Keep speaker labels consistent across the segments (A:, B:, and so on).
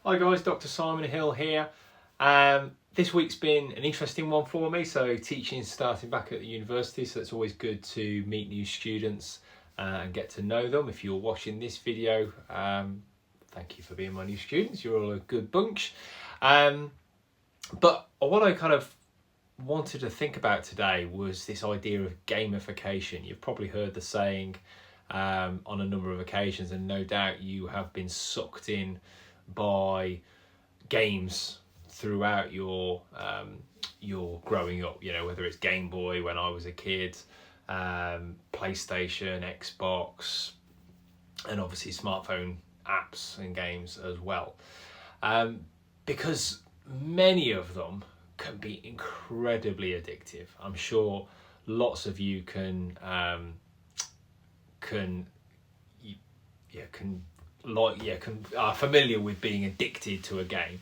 A: Hi guys, Dr. Simon Hill here. This week's been an interesting one for me. So teaching starting back at the university, so it's always good to meet new students and get to know them. If you're watching this video, thank you for being my new students. You're all a good bunch. But what I kind of wanted to think about today was this idea of gamification. You've probably heard the saying on a number of occasions, and no doubt you have been sucked in by games throughout your growing up. You know, whether it's Game Boy when I was a kid, PlayStation, Xbox, and obviously smartphone apps and games as well, because many of them can be incredibly addictive. I'm sure lots of you are familiar with being addicted to a game,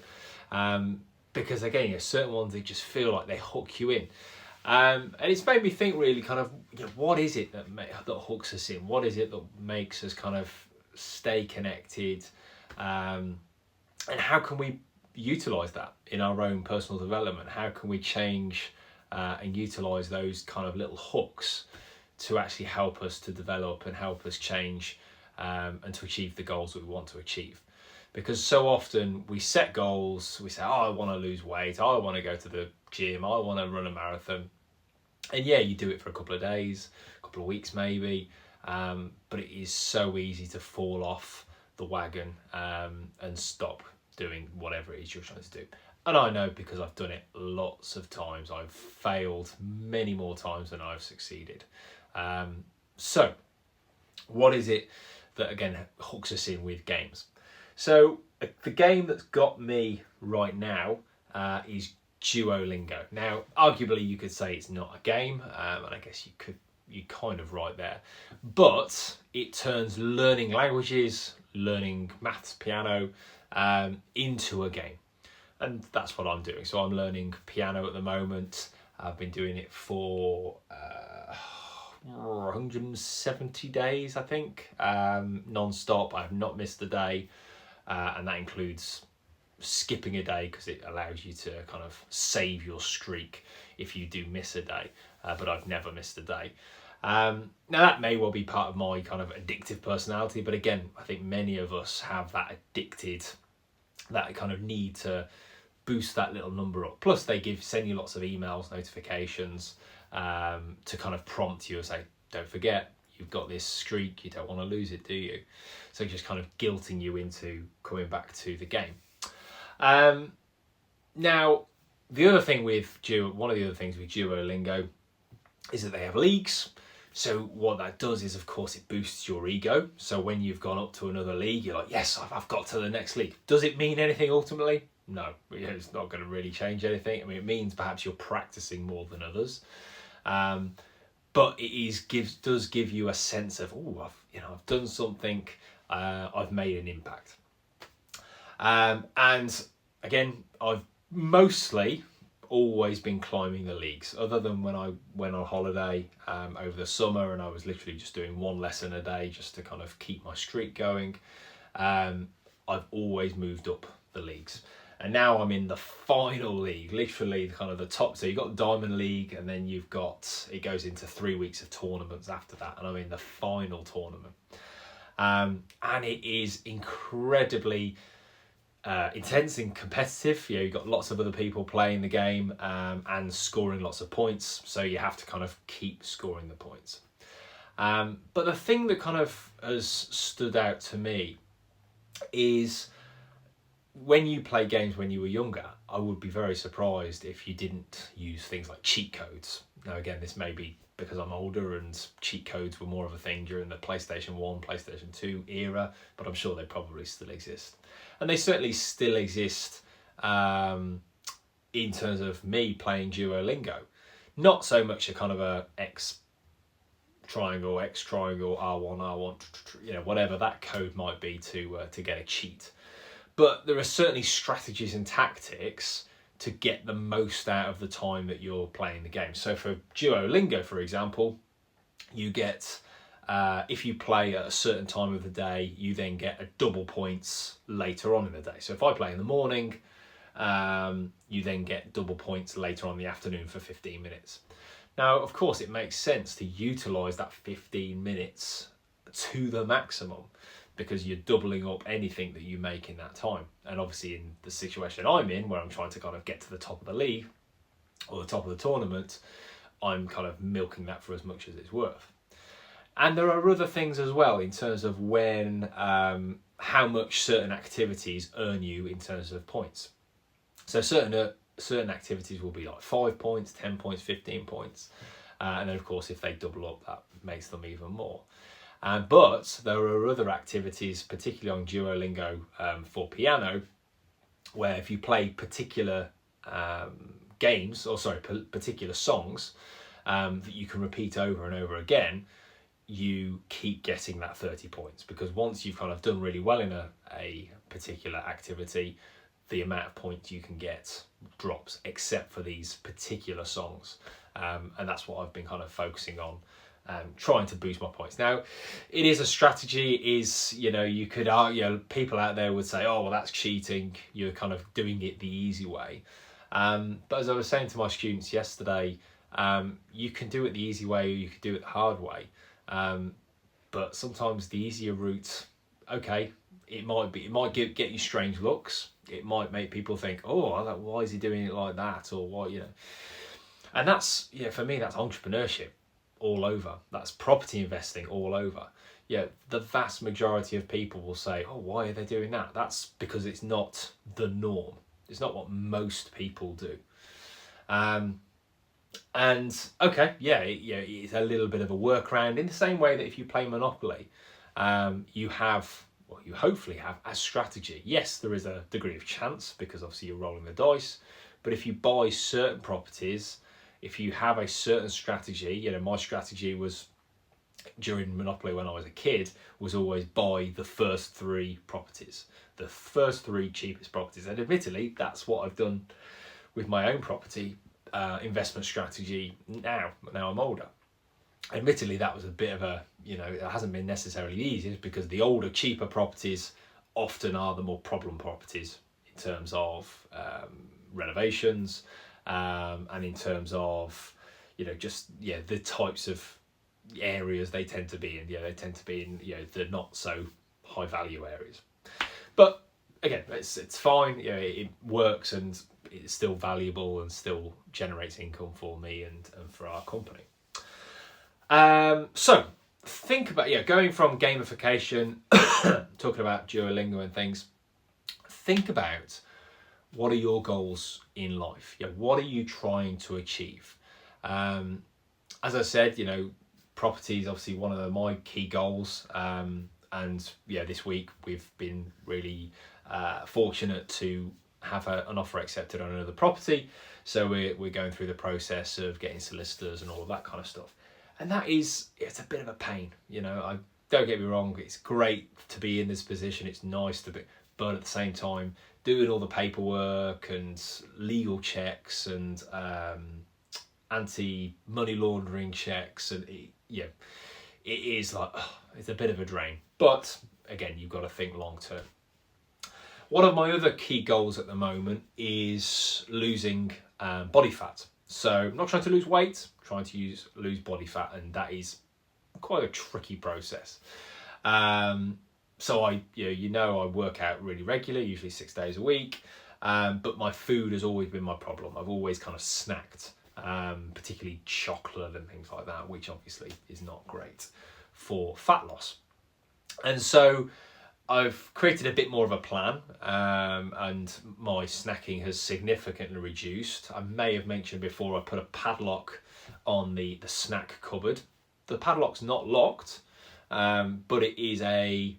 A: because again, certain ones, they just feel like they hook you in, and it's made me think really kind of, what is it that hooks us in? What is it that makes us kind of stay connected, and how can we utilize that in our own personal development? How can we change and utilize those kind of little hooks to actually help us to develop and help us change and to achieve the goals that we want to achieve? Because so often we set goals, we say, I want to lose weight, I want to go to the gym, I want to run a marathon. And yeah, you do it for a couple of days, a couple of weeks maybe, but it is so easy to fall off the wagon and stop doing whatever it is you're trying to do. And I know, because I've done it lots of times. I've failed many more times than I've succeeded. So what is it that, again, hooks us in with games? So the game that's got me right now is Duolingo. Now, arguably you could say it's not a game, and I guess you're kind of right there, but it turns learning languages, learning maths, piano, into a game. And that's what I'm doing. So I'm learning piano at the moment. I've been doing it for 170 days, I think, non-stop. I've not missed a day, and that includes skipping a day because it allows you to kind of save your streak if you do miss a day, but I've never missed a day. Now that may well be part of my kind of addictive personality, but again, I think many of us have that kind of need to boost that little number up. Plus they send you lots of emails, notifications, to kind of prompt you and say, don't forget, you've got this streak, you don't want to lose it, do you? So just kind of guilting you into coming back to the game. Now, the other thing with one of the other things with Duolingo is that they have leagues. So what that does is, of course, it boosts your ego. So when you've gone up to another league, you're like, yes, I've got to the next league. Does it mean anything ultimately? No, it's not going to really change anything. I mean, it means perhaps you're practicing more than others. But it does give you a sense of, I've done something, I've made an impact. And again, I've mostly always been climbing the leagues, other than when I went on holiday over the summer and I was literally just doing one lesson a day just to kind of keep my streak going. I've always moved up the leagues, and now I'm in the final league, literally kind of the top. So you've got the Diamond League, and then it goes into 3 weeks of tournaments after that, and I'm in the final tournament. And it is incredibly intense and competitive. You've got lots of other people playing the game and scoring lots of points, so you have to kind of keep scoring the points. But the thing that kind of has stood out to me is, when you play games when you were younger, I would be very surprised if you didn't use things like cheat codes. Now again, this may be because I'm older and cheat codes were more of a thing during the PlayStation 1, PlayStation 2 era, but I'm sure they probably still exist. And they certainly still exist in terms of me playing Duolingo. Not so much a kind of a X triangle, R1, R1, whatever that code might be to get a cheat. But there are certainly strategies and tactics to get the most out of the time that you're playing the game. So for Duolingo, for example, you get if you play at a certain time of the day, you then get a double points later on in the day. So if I play in the morning, you then get double points later on in the afternoon for 15 minutes. Now, of course, it makes sense to utilise that 15 minutes to the maximum, because you're doubling up anything that you make in that time. And obviously in the situation I'm in, where I'm trying to kind of get to the top of the league or the top of the tournament, I'm kind of milking that for as much as it's worth. And there are other things as well in terms of when, how much certain activities earn you in terms of points. So certain activities will be like 5 points, 10 points, 15 points. And then of course, if they double up, that makes them even more. But there are other activities, particularly on Duolingo for piano, where if you play particular particular songs that you can repeat over and over again, you keep getting that 30 points, because once you've kind of done really well in a particular activity, the amount of points you can get drops, except for these particular songs. And that's what I've been kind of focusing on, trying to boost my points. Now, it is a strategy. It is, you could argue, people out there would say, oh, well, that's cheating. You're kind of doing it the easy way. But as I was saying to my students yesterday, you can do it the easy way, or you could do it the hard way. But sometimes the easier route, okay, it might get you strange looks. It might make people think, oh, why is he doing it like that? Or what, And that's, for me, that's entrepreneurship all over. That's property investing all over. The vast majority of people will say, oh, why are they doing that? That's because it's not the norm. It's not what most people do. And okay, it's a little bit of a workaround, in the same way that if you play Monopoly, you hopefully have a strategy. Yes, there is a degree of chance, because obviously you're rolling the dice, but if you buy certain properties, if you have a certain strategy, my strategy was, during Monopoly when I was a kid, was always buy the first 3 properties, the first 3 cheapest properties. And admittedly, that's what I've done with my own property investment strategy now I'm older. Admittedly, that was a bit of a, it hasn't been necessarily the easiest, because the older, cheaper properties often are the more problem properties in terms of renovations, and in terms of, the types of areas they tend to be in. They tend to be in, the not so high value areas. But again, it's fine. It works, and it's still valuable and still generates income for me and for our company. So think about, going from gamification, talking about Duolingo and things, think about, what are your goals in life? What are you trying to achieve? As I said, property is obviously one of my key goals. And this week we've been really fortunate to have an offer accepted on another property. So we're going through the process of getting solicitors and all of that kind of stuff. And it's a bit of a pain. I don't get me wrong, it's great to be in this position. It's nice to be, but at the same time, doing all the paperwork and legal checks and anti-money laundering checks, and it is like, it's a bit of a drain. But again, you've got to think long term. One of my other key goals at the moment is losing body fat. So I'm not trying to lose weight, trying to lose body fat, and that is quite a tricky process. So I work out really regularly, usually 6 days a week, but my food has always been my problem. I've always kind of snacked, particularly chocolate and things like that, which obviously is not great for fat loss. And so I've created a bit more of a plan, and my snacking has significantly reduced. I may have mentioned before, I put a padlock on the snack cupboard. The padlock's not locked, but it is a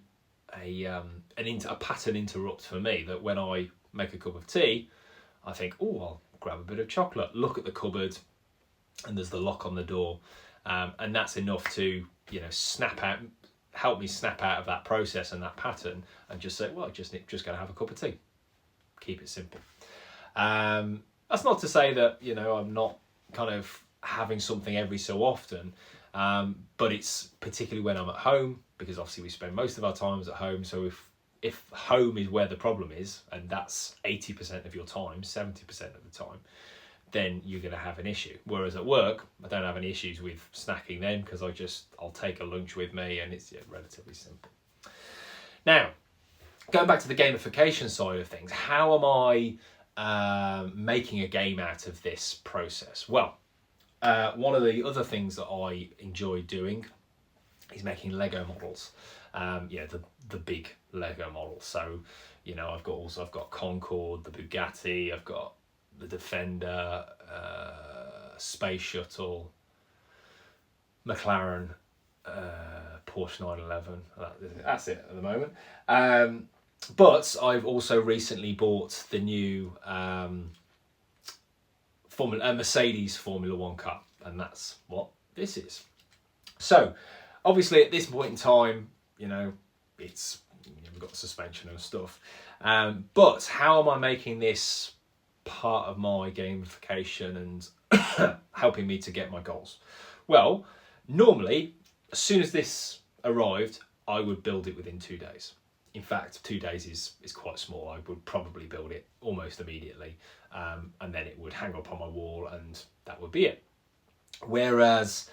A: pattern interrupt for me, that when I make a cup of tea, I think, oh, I'll grab a bit of chocolate, look at the cupboard, and there's the lock on the door, and that's enough to help me snap out of that process and that pattern, and just say, well, just going to have a cup of tea. Keep it simple. That's not to say that I'm not kind of having something every so often, But it's particularly when I'm at home, because obviously we spend most of our times at home. So if home is where the problem is, and that's 80% of your time, 70% of the time, then you're going to have an issue. Whereas at work, I don't have any issues with snacking then, because I'll take a lunch with me, and it's relatively simple. Now, going back to the gamification side of things, how am I making a game out of this process? Well, one of the other things that I enjoy doing is making Lego models. The big Lego models. So, I've got Concorde, the Bugatti, I've got the Defender, Space Shuttle, McLaren, Porsche 911. That's it at the moment. But I've also recently bought the new Mercedes Formula One car, and that's what this is. So, obviously, at this point in time, it's we've got suspension and stuff. But how am I making this part of my gamification and helping me to get my goals? Well, normally, as soon as this arrived, I would build it within 2 days. In fact, 2 days is quite small. I would probably build it almost immediately, and then it would hang up on my wall, and that would be it. Whereas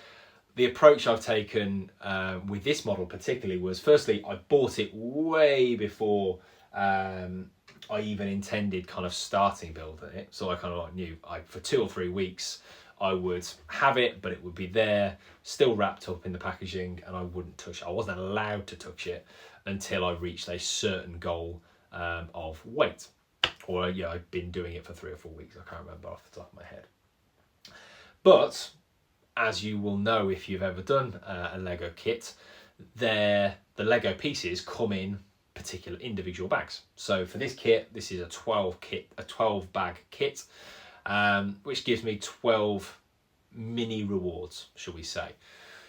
A: the approach I've taken with this model particularly was, firstly, I bought it way before I even intended kind of starting building it. So I kind of knew for 2 or 3 weeks I would have it, but it would be there, still wrapped up in the packaging, and I wouldn't touch it. I wasn't allowed to touch it until I reached a certain goal of weight. Or I've been doing it for 3 or 4 weeks. I can't remember off the top of my head. But as you will know if you've ever done a Lego kit, the Lego pieces come in particular individual bags. So for this kit, this is a 12 bag kit, which gives me 12 mini rewards, shall we say.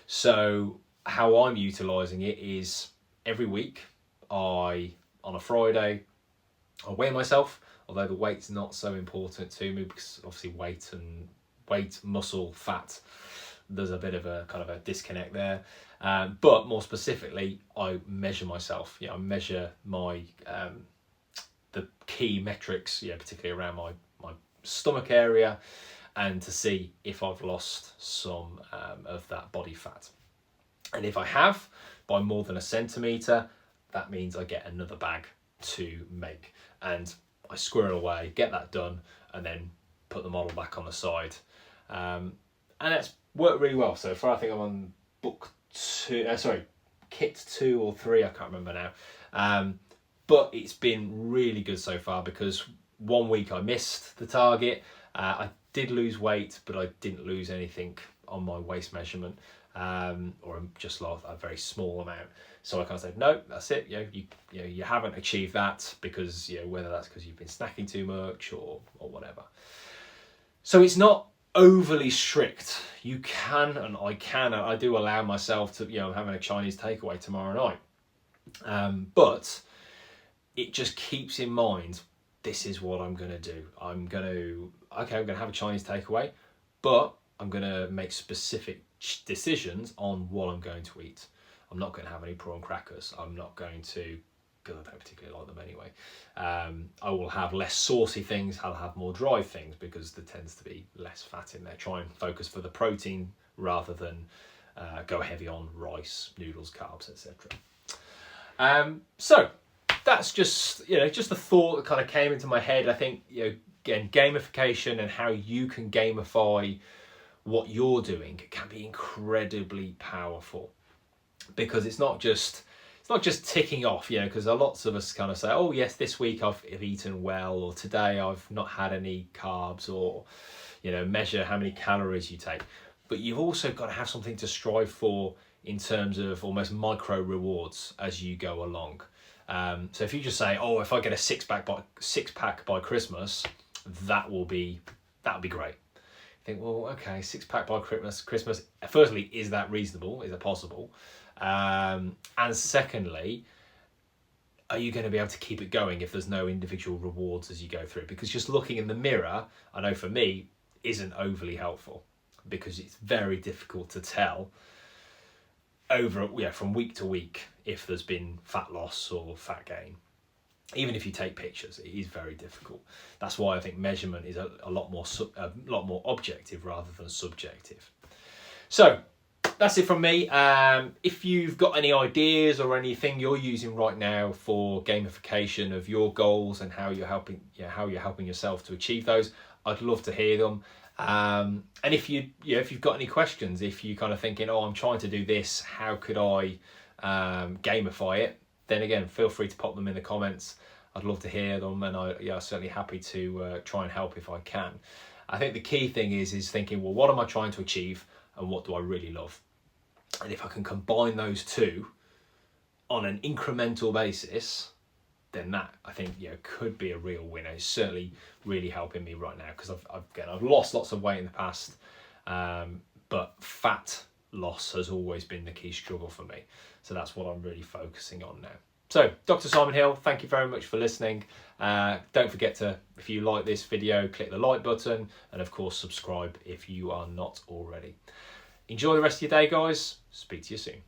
A: So how I'm utilising it is every week, on a Friday, I weigh myself, although the weight's not so important to me, because obviously weight, muscle, fat, there's a bit of a kind of a disconnect there. But more specifically, I measure myself. I measure my the key metrics, particularly around my stomach area, and to see if I've lost some of that body fat. And if I have, by more than a centimetre, that means I get another bag to make. And I squirrel away, get that done, and then put the model back on the side. And it's worked really well so far. I think I'm on kit 2 or 3, I can't remember now. But it's been really good so far, because 1 week I missed the target. I did lose weight, but I didn't lose anything on my waist measurement, or just lost a very small amount. So I kind of said, no, that's it. You haven't achieved that, because whether that's because you've been snacking too much or whatever. So it's not overly strict. You can, and I do allow myself to, I'm having a Chinese takeaway tomorrow night. But it just keeps in mind, this is what I'm going to do. I'm going to have a Chinese takeaway, but I'm going to make specific decisions on what I'm going to eat. I'm not going to have any prawn crackers. I'm not going to, because I don't particularly like them anyway. I will have less saucy things. I'll have more dry things, because there tends to be less fat in there. Try and focus for the protein rather than go heavy on rice, noodles, carbs, etc. So that's just just a thought that kind of came into my head. I think again, gamification and how you can gamify what you're doing can be incredibly powerful, because it's not just ticking off, because lots of us kind of say, oh yes, this week I've eaten well, or today I've not had any carbs, or measure how many calories you take. But you've also got to have something to strive for in terms of almost micro rewards as you go along. So if you just say, oh, if I get a six pack by Christmas, that would be great. You think, well, okay, 6-pack by Christmas. Firstly, is that reasonable? Is it possible? And secondly, are you going to be able to keep it going if there's no individual rewards as you go through? Because just looking in the mirror, I know for me, isn't overly helpful, because it's very difficult to tell over, from week to week if there's been fat loss or fat gain. Even if you take pictures, it is very difficult. That's why I think measurement is a lot more objective rather than subjective. So that's it from me. If you've got any ideas or anything you're using right now for gamification of your goals and how you're helping yourself to achieve those, I'd love to hear them. And if you've got any questions, if you're kind of thinking, oh, I'm trying to do this, how could I gamify it? Then again, feel free to pop them in the comments. I'd love to hear them, and I'm certainly happy to try and help if I can. I think the key thing is thinking, well, what am I trying to achieve, and what do I really love? And if I can combine those two on an incremental basis, then that, I think, could be a real winner. It's certainly really helping me right now, because I've lost lots of weight in the past, but fat loss has always been the key struggle for me. So that's what I'm really focusing on now. So, Dr. Simon Hill, thank you very much for listening. Don't forget to, if you like this video, click the like button, and of course subscribe if you are not already. Enjoy the rest of your day, guys. Speak to you soon.